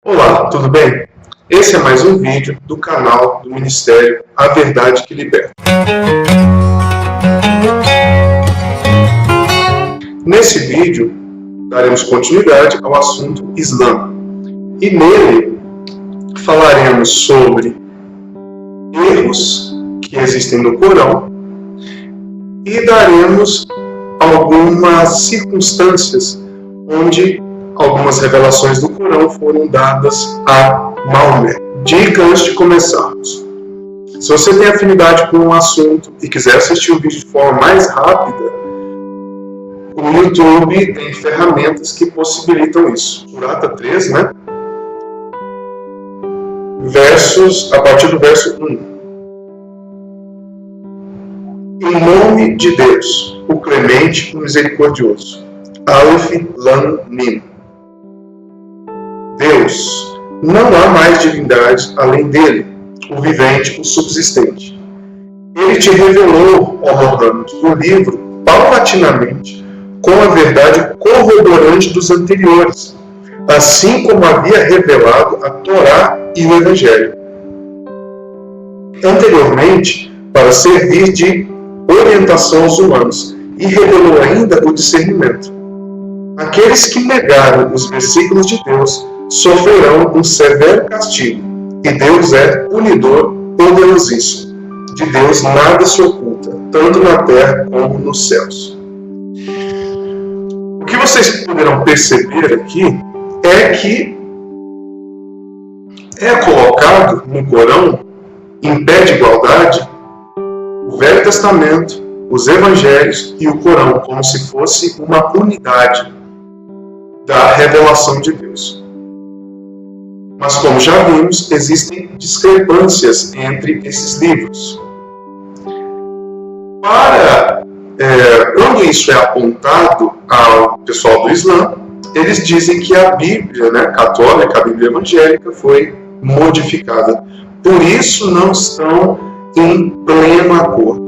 Olá, tudo bem? Esse é mais um vídeo do canal do Ministério A Verdade que Liberta. Nesse vídeo, daremos continuidade ao assunto Islã. E nele, falaremos sobre erros que existem no Corão e daremos algumas circunstâncias onde algumas revelações do Corão foram dadas a Maomé. Dica antes de começarmos. Se você tem afinidade com um assunto e quiser assistir o vídeo de forma mais rápida, o YouTube tem ferramentas que possibilitam isso. Surata 3, né? A partir do verso 1. Em nome de Deus, o clemente, o misericordioso. Alef Lam Mim. Deus, não há mais divindade além dele, o vivente, o subsistente. Ele te revelou, ó Muhammad, o livro paulatinamente, com a verdade corroborante dos anteriores, assim como havia revelado a Torá e o Evangelho. Anteriormente, para servir de orientação aos humanos, e revelou ainda o discernimento. Aqueles que negaram os versículos de Deus sofrerão um severo castigo, e Deus é punidor poderosíssimo. De Deus nada se oculta, tanto na terra como nos céus. O que vocês poderão perceber aqui é que é colocado no Corão, em pé de igualdade, o Velho Testamento, os Evangelhos e o Corão, como se fosse uma unidade da revelação de Deus. Mas, como já vimos, existem discrepâncias entre esses livros. Quando isso é apontado ao pessoal do Islã, eles dizem que a Bíblia católica, a Bíblia evangélica, foi modificada. Por isso não estão em pleno acordo.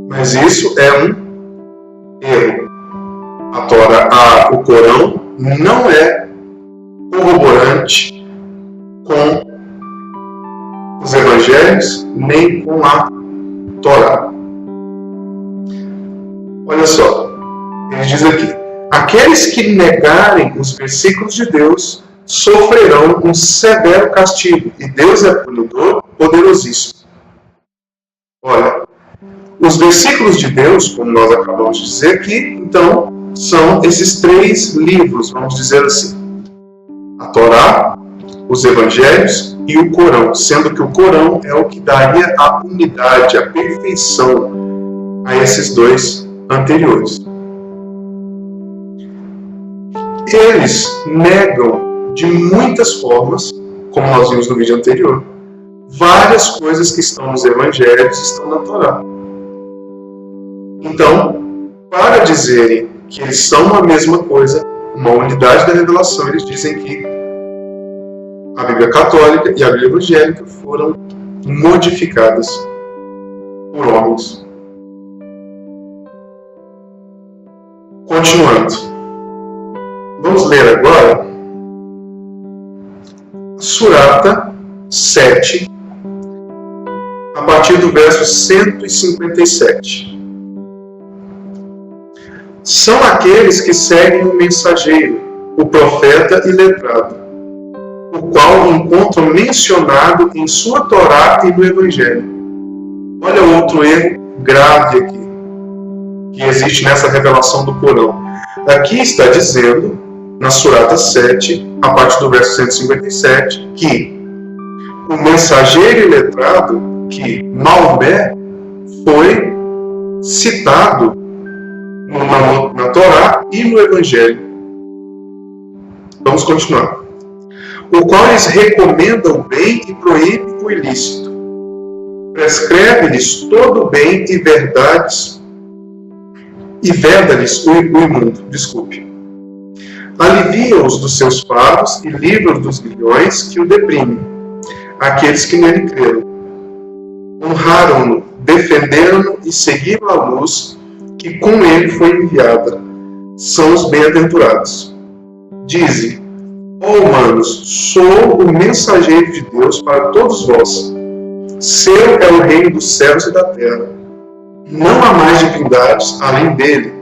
Mas isso é um erro. O Corão não é corroborante com os Evangelhos, nem com a Torá. Olha só, ele diz aqui: aqueles que negarem os versículos de Deus sofrerão um severo castigo, e Deus é punidor poderosíssimo. Olha, os versículos de Deus, como nós acabamos de dizer aqui, então, são esses três livros, vamos dizer assim: a Torá, os Evangelhos e o Corão, sendo que o Corão é o que daria a unidade, a perfeição a esses dois anteriores. Eles negam de muitas formas, como nós vimos no vídeo anterior, várias coisas que estão nos Evangelhos estão na Torá. Então, para dizerem que eles são a mesma coisa, uma unidade da revelação, eles dizem que a Bíblia católica e a Bíblia evangélica foram modificadas por homens. Continuando. Vamos ler agora Surata 7, a partir do verso 157. São aqueles que seguem o mensageiro, o profeta e letrado, o qual encontram mencionado em sua Torá e no Evangelho. Olha outro erro grave aqui, que existe nessa revelação do Corão. Aqui está dizendo, na Surata 7, a partir do verso 157, que o mensageiro e letrado, que Maomé, foi citado na Torá e no Evangelho. Vamos continuar. O qual lhes recomenda o bem e proíbe o ilícito. Prescreve-lhes todo o bem e verdades, e veda-lhes o imundo. Alivia-os dos seus fardos e livra-os dos grilhões que o deprimem. Aqueles que nele creram. Honraram-no, defenderam-no e seguiram a luz que com ele foi enviada. São os bem-aventurados. Dize: Ó humanos, sou o mensageiro de Deus para todos vós. Seu é o reino dos céus e da terra. Não há mais divindades além dele.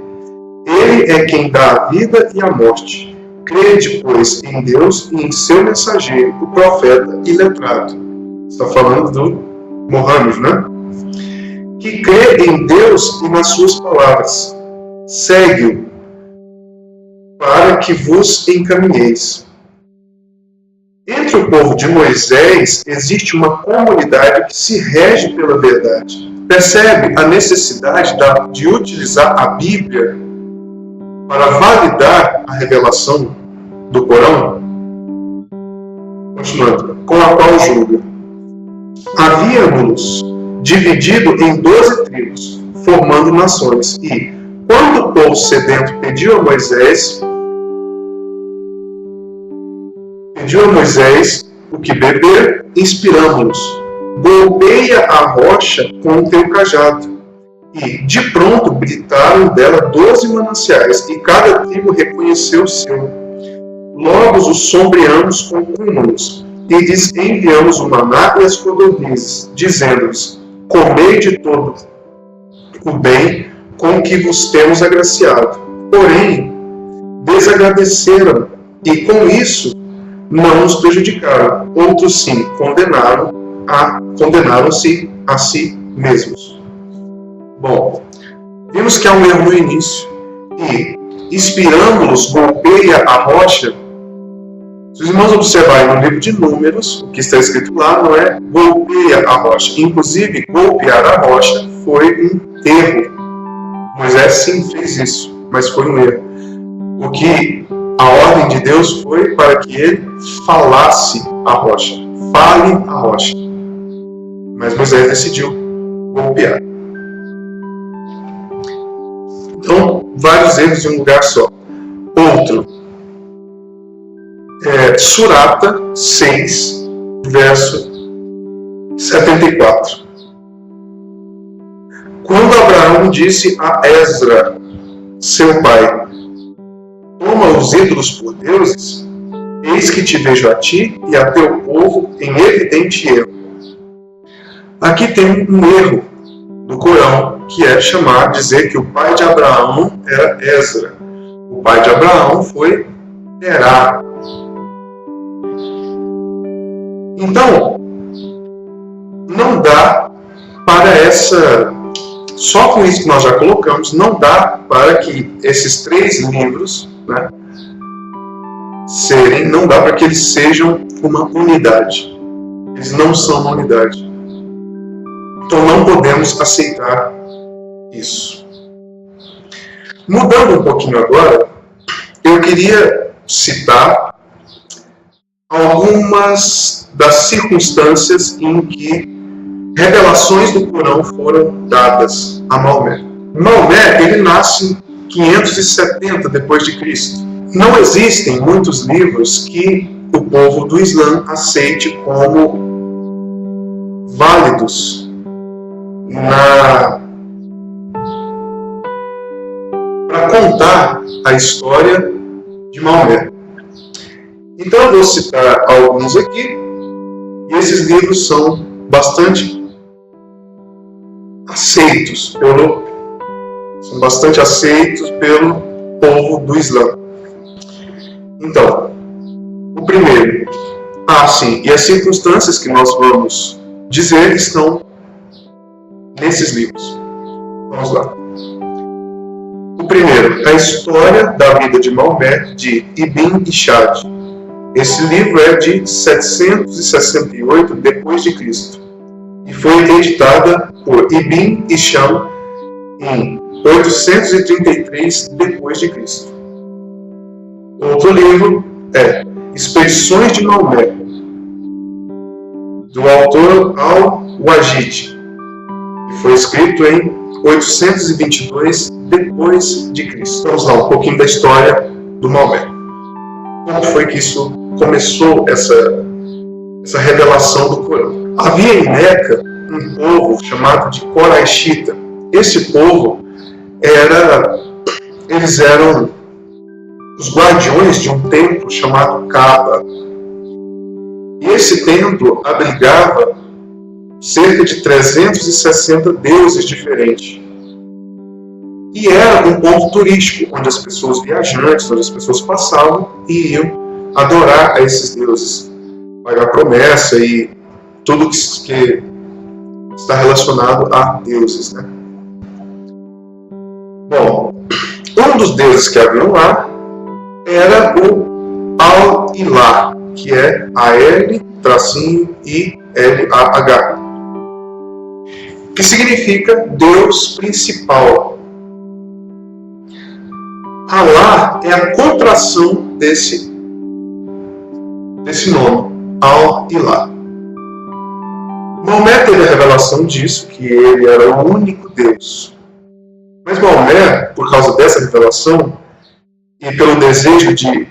Ele é quem dá a vida e a morte. Crede, pois, em Deus e em seu mensageiro, o profeta e letrado. Está falando do Mohammed, né? Que crê em Deus e nas suas palavras. Segue-o, para que vos encaminheis. Entre o povo de Moisés existe uma comunidade que se rege pela verdade. Percebe a necessidade de utilizar a Bíblia para validar a revelação do Corão? Continuando, com a qual julga. Havíamos dividido em 12 tribos, formando nações, e, quando o povo sedento pediu a Moisés o que beber, inspiramos-nos. Golpeia a rocha com o teu cajado. E, de pronto, gritaram dela 12 mananciais, e cada tribo reconheceu o seu. Logo os sombreamos com cúmulos, e lhes enviamos o maná e as codornizes, dizendo-lhes: comei de todo o bem com que vos temos agraciado. Porém, desagradeceram, e com isso não nos prejudicaram. Outros sim condenaram-se a si mesmos. Bom, vimos que há um erro no início. E inspiramos-los, golpeia a rocha. Se os irmãos observarem no livro de Números, o que está escrito lá não é golpeia a rocha. Inclusive, golpear a rocha foi um erro. Moisés sim fez isso, mas foi um erro. O que a ordem de Deus foi para que ele falasse a rocha. Fale a rocha. Mas Moisés decidiu golpear. Então, vários erros em um lugar só. Outro. Surata 6, verso 74. Quando Abraão disse a Ezra, seu pai: toma os ídolos por deuses, eis que te vejo a ti e a teu povo em evidente erro. Aqui tem um erro do Corão, que é dizer que o pai de Abraão era Ezra. O pai de Abraão foi Terá. Então, não dá para só com isso que nós já colocamos, não dá para que esses 3 livros, né, não dá para que eles sejam uma unidade. Eles não são uma unidade. Então não podemos aceitar isso. Mudando um pouquinho agora, eu queria citar algumas das circunstâncias em que revelações do Corão foram dadas a Maomé. Maomé, ele nasce em 570 depois de Cristo. Não existem muitos livros que o povo do Islã aceite como válidos para contar a história de Maomé. Então eu vou citar alguns aqui, e esses livros são bastante aceitos pelo povo do Islã. Então, o primeiro, sim, e as circunstâncias que nós vamos dizer estão nesses livros. Vamos lá. O primeiro, a história da vida de Maomé, de Ibn Ishaq. Esse livro é de 768 depois de Cristo e foi editada por Ibn Hisham em 833 depois de Cristo. Outro livro é Expedições de Maomé, do autor Al-Wajid, que foi escrito em 822 depois de Cristo. Vamos lá, um pouquinho da história do Maomé. Como foi que isso começou, essa revelação do Corão? Havia em Meca um povo chamado de Coraixita. Esse povo eles eram os guardiões de um templo chamado Kaaba. E esse templo abrigava cerca de 360 deuses diferentes. E era um ponto turístico, onde as pessoas viajantes, onde as pessoas passavam e iam adorar a esses deuses, pagar promessa e tudo que está relacionado a deuses, né? Bom, um dos deuses que haviam lá era o Al-Ilah, que é A-L-I-L-A-H, que significa Deus principal. Allah é a contração desse nome, Al-Ilah. Maomé teve a revelação disso, que ele era o único Deus. Mas Maomé, por causa dessa revelação, e pelo desejo de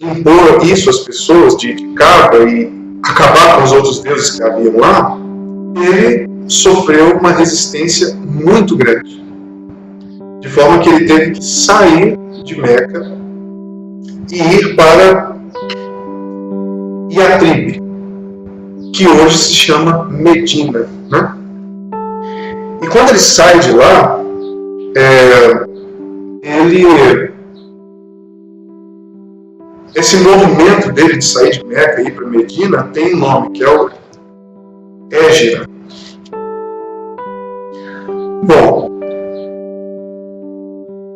impor isso às pessoas, de Kaaba e acabar com os outros deuses que haviam lá, ele sofreu uma resistência muito grande. De forma que ele teve que sair de Meca e ir para Yatrib, que hoje se chama Medina, né? E quando ele sai de lá, esse movimento dele de sair de Meca e ir para Medina tem um nome, que é o Hégira. Bom,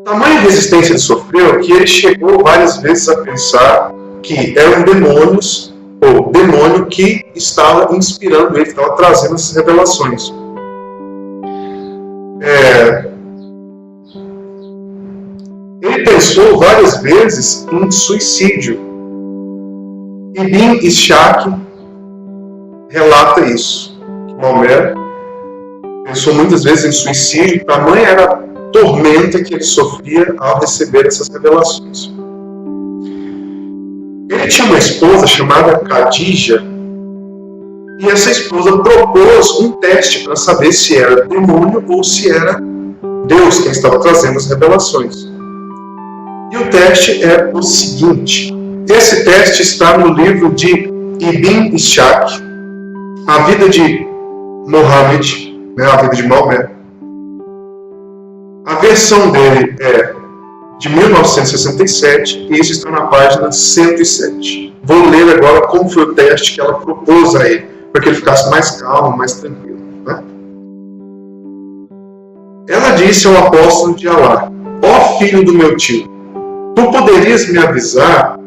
tamanha resistência ele sofreu que ele chegou várias vezes a pensar que eram demônios, ou demônio que estava inspirando ele, que estava trazendo essas revelações. Ele pensou várias vezes em suicídio. Ibn Ishaq relata isso. Maomé pensou muitas vezes em suicídio, tamanha era a tormenta que ele sofria ao receber essas revelações. Ele tinha uma esposa chamada Khadija, e essa esposa propôs um teste para saber se era demônio ou se era Deus quem estava trazendo as revelações. E o teste é o seguinte: esse teste está no livro de Ibn Ishaq, A Vida de Mohammed, né, a vida de Maomé. A versão dele é de 1967 e isso está na página 107. Vou ler agora como foi o teste que ela propôs a ele, para que ele ficasse mais calmo, mais tranquilo, né? Ela disse ao apóstolo de Allah: ó filho do meu tio, tu poderias me avisar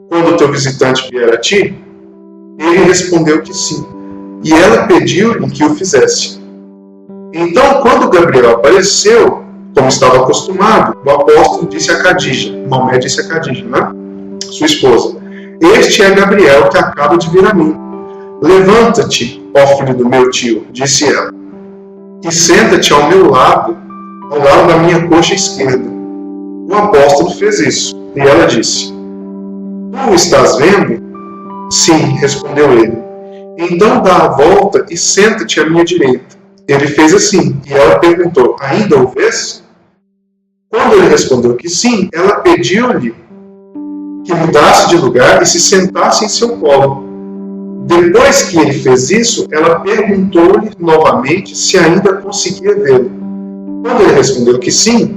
quando o teu visitante vier a ti? Ele respondeu que sim, e ela pediu-lhe que o fizesse. Então, quando Gabriel apareceu, como estava acostumado, o apóstolo disse a Khadija, Maomé disse a Khadija, né? Sua esposa: este é Gabriel que acaba de vir a mim. Levanta-te, ó filho do meu tio, disse ela, e senta-te ao meu lado, ao lado da minha coxa esquerda. O apóstolo fez isso, e ela disse: tu o estás vendo? Sim, respondeu ele. Então dá a volta e senta-te à minha direita. Ele fez assim, e ela perguntou: ainda o vês? Quando ele respondeu que sim, ela pediu-lhe que mudasse de lugar e se sentasse em seu colo. Depois que ele fez isso, ela perguntou-lhe novamente se ainda conseguia vê-lo. Quando ele respondeu que sim,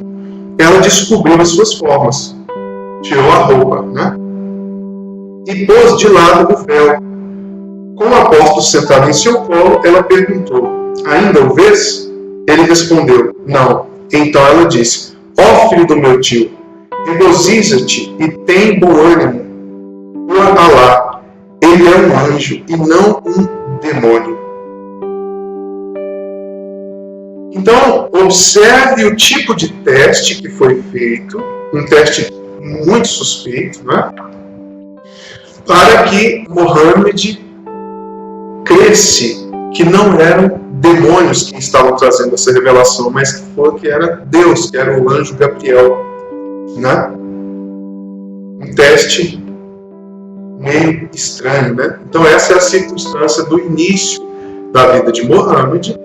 ela descobriu as suas formas, tirou a roupa, né? E pôs de lado o véu. Com o apóstolo sentado em seu colo, ela perguntou: ainda o vês? Ele respondeu: não. Então ela disse: ó filho do meu tio, regozija-te e tem bom ânimo. Por Allah, ele é um anjo e não um demônio. Então, observe o tipo de teste que foi feito, um teste muito suspeito, né? Para que Mohammed cresce que não eram demônios que estavam trazendo essa revelação, mas que era Deus, que era o anjo Gabriel, né? Um teste meio estranho, né? Então essa é a circunstância do início da vida de Mohammed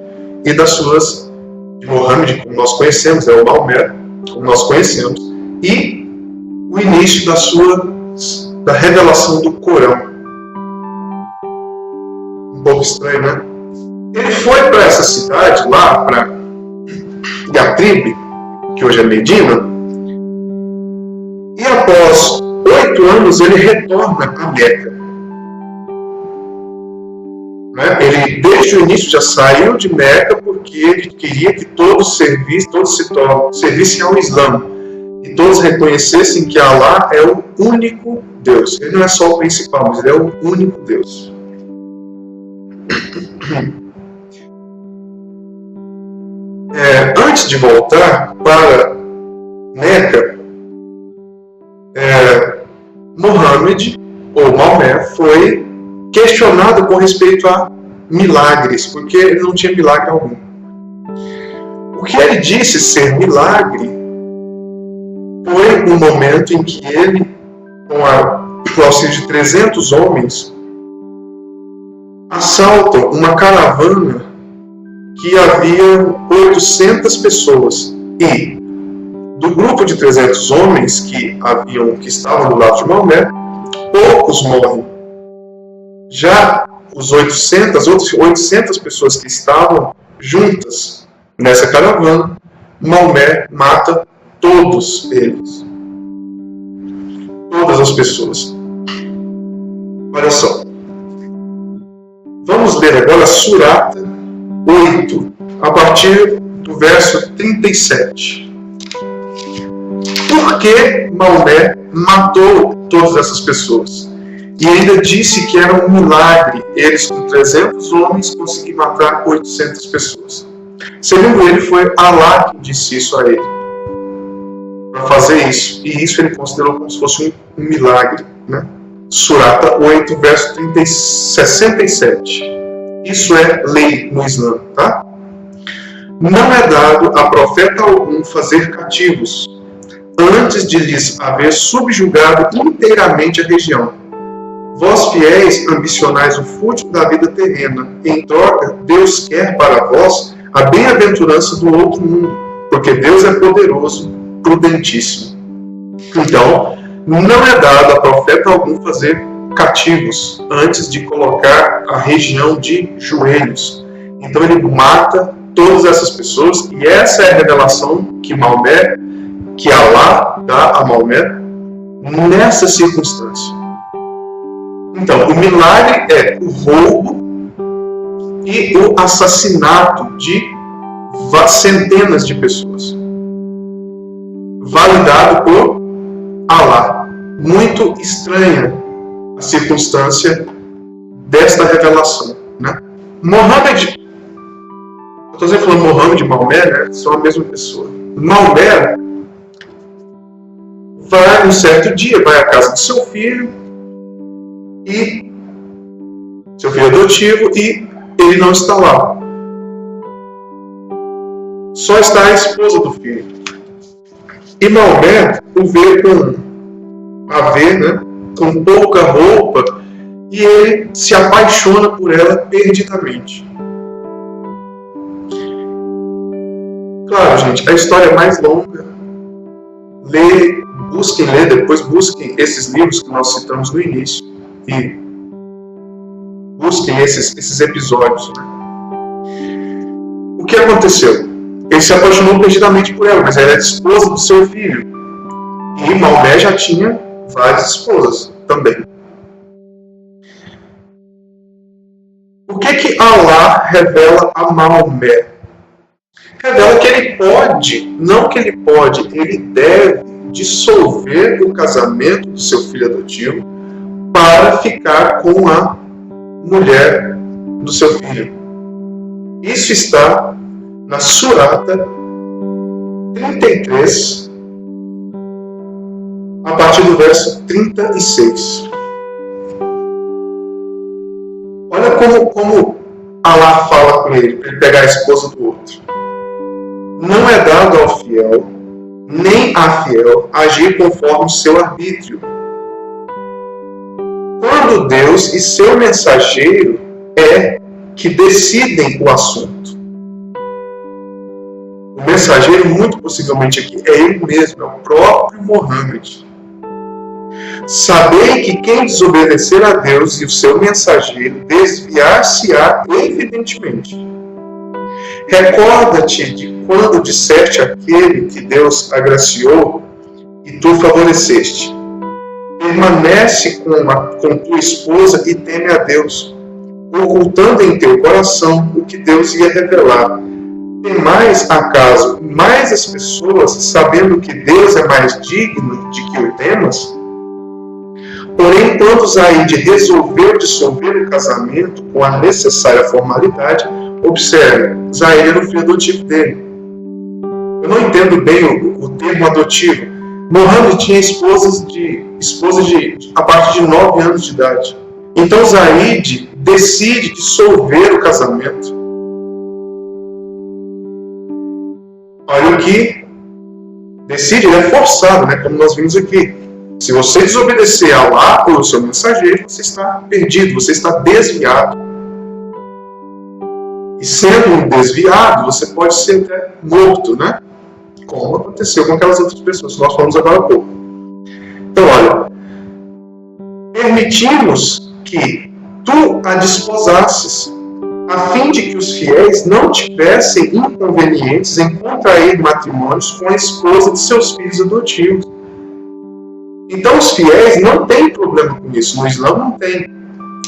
e das suas, de Mohammed como nós conhecemos, o Maomé como nós conhecemos, e o o início da revelação do Corão. Um pouco estranho, né? Ele foi para essa cidade, lá para Yatrib, que hoje é Medina, e após 8 anos ele retorna a Meca. Ele desde o início já saiu de Meca porque ele queria que todos servissem ao Islã e todos reconhecessem que Allah é o único Deus. Ele não é só o principal, mas ele é o único Deus. Antes de voltar para Meca, Mohammed, ou Maomé, foi questionado com respeito a milagres, porque ele não tinha milagre algum. O que ele disse ser milagre foi um momento em que ele, com o auxílio de 300 homens, assaltam uma caravana que havia 800 pessoas. E do grupo de 300 homens que estavam do lado de Maomé, poucos morrem. Já os 800 pessoas que estavam juntas nessa caravana, Maomé mata todos eles. Todas as pessoas. Olha só. Vamos ler agora Surata 8, a partir do verso 37. Por que Maomé matou todas essas pessoas? E ainda disse que era um milagre eles, com 300 homens, conseguir matar 800 pessoas. Segundo ele, foi Allah que disse isso a ele, para fazer isso. E isso ele considerou como se fosse um milagre. Né? Surata 8, verso 67. Isso é lei no Islã. Tá? Não é dado a profeta algum fazer cativos, antes de lhes haver subjugado inteiramente a região. Vós fiéis ambicionais o fútil da vida terrena. Em troca, Deus quer para vós a bem-aventurança do outro mundo, porque Deus é poderoso, prudentíssimo. Então, não é dado a profeta algum fazer cativos antes de colocar a região de joelhos. Então ele mata todas essas pessoas, e essa é a revelação que Allah dá a Maomé nessa circunstância. Então, o milagre é o roubo e o assassinato de centenas de pessoas, validado por Allah. Muito estranha a circunstância desta revelação. Né? Mohammed, eu estou sempre falando Mohammed e Maomé, né? São a mesma pessoa. Maomé vai um certo dia, vai à casa do seu filho adotivo, e ele não está lá. Só está a esposa do filho. E Maomé o vê com pouca roupa, e ele se apaixona por ela perdidamente. Claro, gente, a história é mais longa. Busquem ler, depois busquem esses livros que nós citamos no início e busquem esses episódios. Né? O que aconteceu? Ele se apaixonou perdidamente por ela, mas ela era esposa do seu filho. E Maomé já tinha várias esposas também. O que Allah revela a Maomé? Revela que ele pode, não que ele pode, ele deve dissolver o casamento do seu filho adotivo para ficar com a mulher do seu filho. Isso está na Surata 33, a partir do verso 36. Olha como Allah fala com ele, para ele pegar a esposa do outro. Não é dado ao fiel, nem à fiel, agir conforme o seu arbítrio. Quando Deus e seu mensageiro é que decidem o assunto. O mensageiro, muito possivelmente aqui, é ele mesmo, é o próprio Mohammed. Sabei que quem desobedecer a Deus e o seu mensageiro desviar-se-á evidentemente. Recorda-te de quando disseste àquele que Deus agraciou e tu favoreceste. Permanece com tua esposa e teme a Deus, ocultando em teu coração o que Deus ia revelar. Temais, acaso, mais as pessoas, sabendo que Deus é mais digno de que o temas? Porém, quando Zaide resolveu dissolver o casamento com a necessária formalidade, observe, Zaide era o filho adotivo dele. Eu não entendo bem o termo adotivo. Mohammed tinha esposa a partir de 9 anos de idade. Então Zaide decide dissolver o casamento. Olha o que decide, ele é forçado, né? Como nós vimos aqui. Se você desobedecer a Allah ou ao seu mensageiro, você está perdido, você está desviado. E sendo um desviado, você pode ser até morto, né? Como aconteceu com aquelas outras pessoas que nós falamos agora há pouco. Então, olha, permitimos que tu a desposasses, a fim de que os fiéis não tivessem inconvenientes em contrair matrimônios com a esposa de seus filhos adotivos. Então, os fiéis não têm problema com isso. No Islã não tem.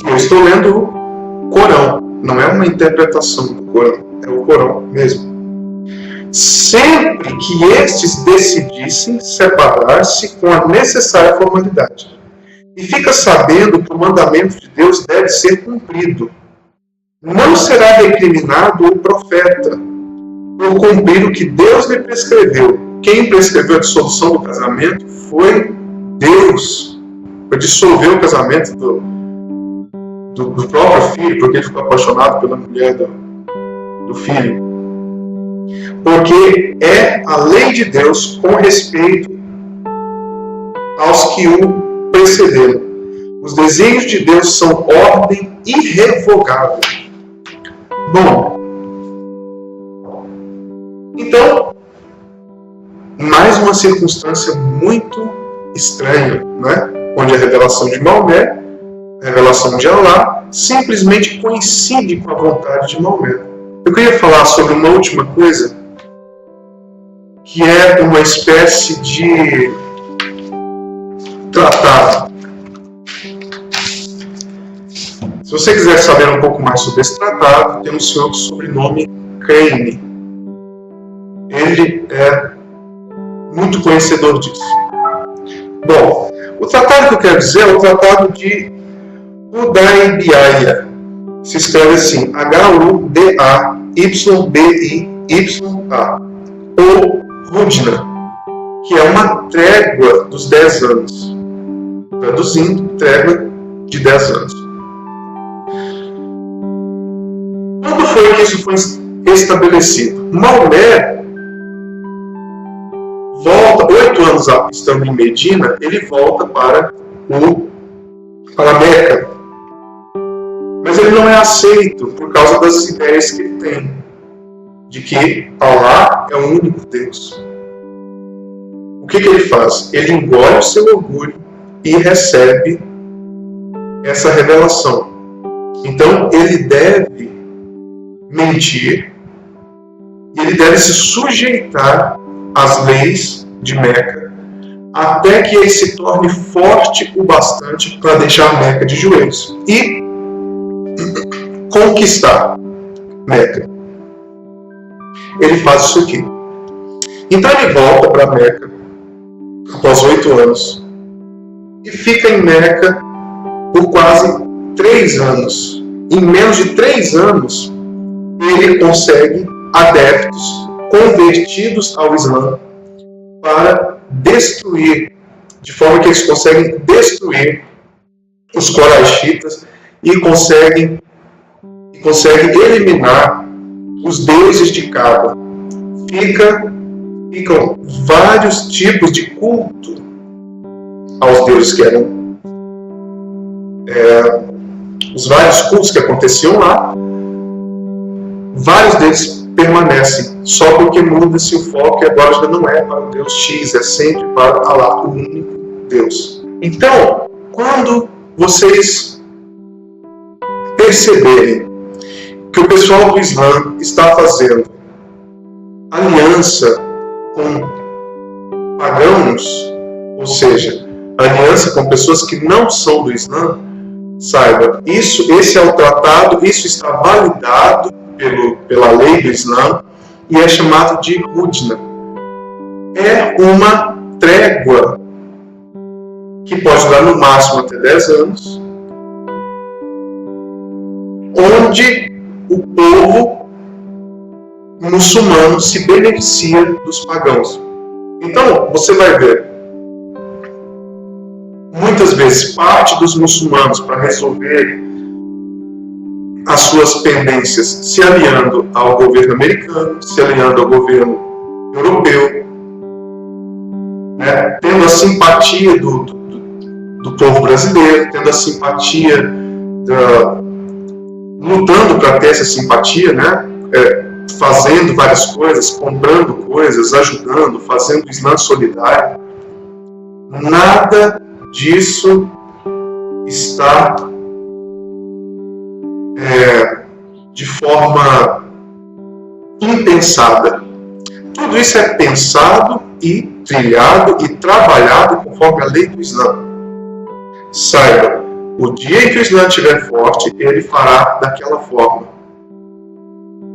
Eu estou lendo o Corão. Não é uma interpretação do Corão. É o Corão mesmo. Sempre que estes decidissem separar-se com a necessária formalidade. E fica sabendo que o mandamento de Deus deve ser cumprido. Não será recriminado o profeta por cumprir o que Deus lhe prescreveu. Quem prescreveu a dissolução do casamento foi Deus. Foi dissolver o casamento do próprio filho, porque ele ficou apaixonado pela mulher do filho. Porque é a lei de Deus com respeito aos que o precederam. Os desígnios de Deus são ordem irrevogável. Bom, então, mais uma circunstância muito estranha, né? Onde a revelação de Maomé, a revelação de Allah, simplesmente coincide com a vontade de Maomé. Eu queria falar sobre uma última coisa, que é uma espécie de tratado. Se você quiser saber um pouco mais sobre esse tratado, tem um senhor de sobrenome Crane. Ele é muito conhecedor disso. Bom, o tratado que eu quero dizer é o tratado de Hudaybiya. Se escreve assim, H-U-D-A-Y-B-I-Y-A. Ou Hudna, que é uma trégua dos 10 anos. Traduzindo, trégua de 10 anos. Quando foi que isso foi estabelecido? Maomé volta, 8 anos estando em Medina, ele volta para Meca. Mas ele não é aceito por causa das ideias que ele tem, de que Allah é o único Deus. O que ele faz? Ele engole o seu orgulho e recebe essa revelação. Então ele deve mentir e ele deve se sujeitar às leis de Meca até que ele se torne forte o bastante para deixar Meca de joelhos e conquistar Meca. Ele faz isso aqui. Então ele volta para Meca após 8 anos e fica em Meca por quase 3 anos. Em menos de 3 anos, ele consegue adeptos convertidos ao Islã para destruir, de forma que eles conseguem destruir os Quraishitas e conseguem eliminar os deuses de Kaaba. Ficam vários tipos de culto aos deuses que eram os vários cultos que aconteciam lá. Vários deles permanecem, só porque muda-se o foco e agora já não é para o Deus X, é sempre para Allah, o único Deus. Então, quando vocês perceberem que o pessoal do Islã está fazendo aliança com pagãos, ou seja, aliança com pessoas que não são do Islã, saiba, esse é o tratado, isso está validado pela lei do Islã e é chamado de Hudna. É uma trégua que pode durar no máximo até 10 anos, onde o povo muçulmano se beneficia dos pagãos. Então, você vai ver, muitas vezes, parte dos muçulmanos, para resolver as suas pendências, se aliando ao governo americano, se aliando ao governo europeu, né? Tendo a simpatia do povo brasileiro, tendo a simpatia, lutando para ter essa simpatia, né? Fazendo várias coisas, comprando coisas, ajudando, fazendo o Islã solidário. Nada disso está de forma impensada. Tudo isso é pensado e trilhado e trabalhado conforme a lei do Islã. Saiba, o dia em que o Islã estiver forte, ele fará daquela forma,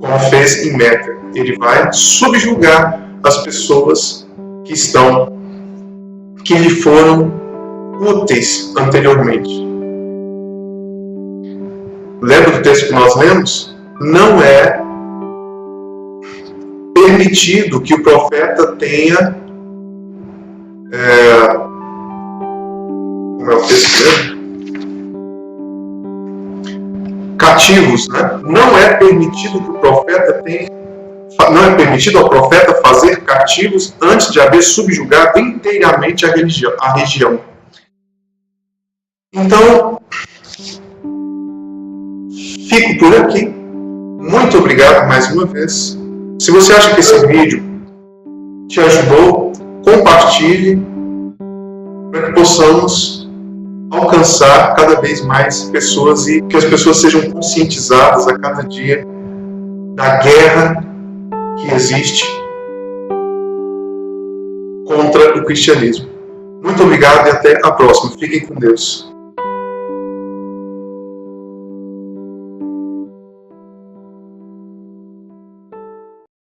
como fez em Meca. Ele vai subjugar as pessoas que lhe foram úteis anteriormente. Lembra do texto que nós lemos? Não é permitido que o profeta tenha como é o texto mesmo? Cativos, né? Não é permitido que o profeta tenha, não é permitido ao profeta fazer cativos antes de haver subjugado inteiramente a região. Então, fico por aqui. Muito obrigado mais uma vez. Se você acha que esse vídeo te ajudou, compartilhe para que possamos alcançar cada vez mais pessoas e que as pessoas sejam conscientizadas a cada dia da guerra que existe contra o cristianismo. Muito obrigado e até a próxima. Fiquem com Deus.